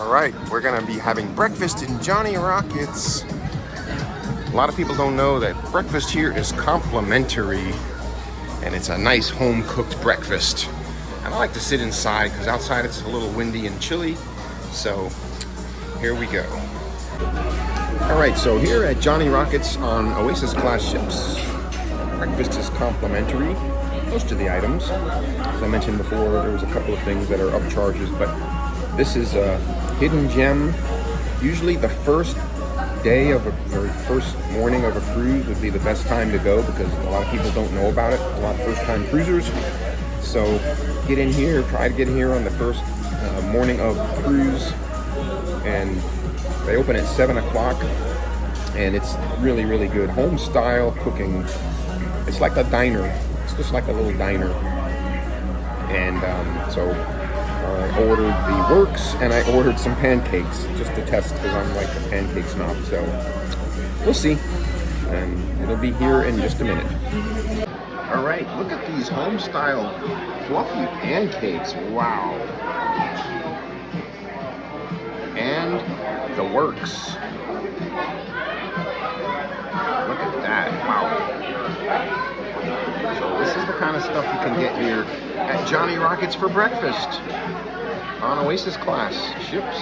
All right, we're gonna be having breakfast in Johnny Rockets. A lot of people don't know that breakfast here is complimentary, and it's a nice home-cooked breakfast. And I like to sit inside because outside it's a little windy and chilly. So here we go. All right, so here at Johnny Rockets on Oasis Class ships, breakfast is complimentary. Most of the items, as I mentioned before, there was a couple of things that are up charges, but this is a hidden gem. Usually the first day of or first morning of a cruise would be the best time to go because a lot of people don't know about it, a lot of first-time cruisers. So get in here, try to get in here on the first morning of the cruise, and they open at 7 o'clock, and it's really, really good. Home style cooking. It's like a diner. It's just like a little diner. And so I ordered the works, and I ordered some pancakes just to test because I'm like a pancake snob. So we'll see. And it'll be here in just a minute. All right, look at these home style fluffy pancakes. Wow. And the works. Look at that. Wow. So this is the kind of stuff you can get here at Johnny Rockets for breakfast on Oasis Class ships.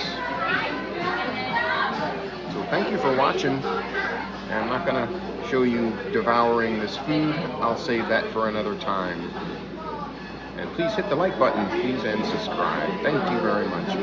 So thank you for watching. And I'm not going to show you devouring this food. I'll save that for another time. And please hit the like button, please, and subscribe. Thank you very much.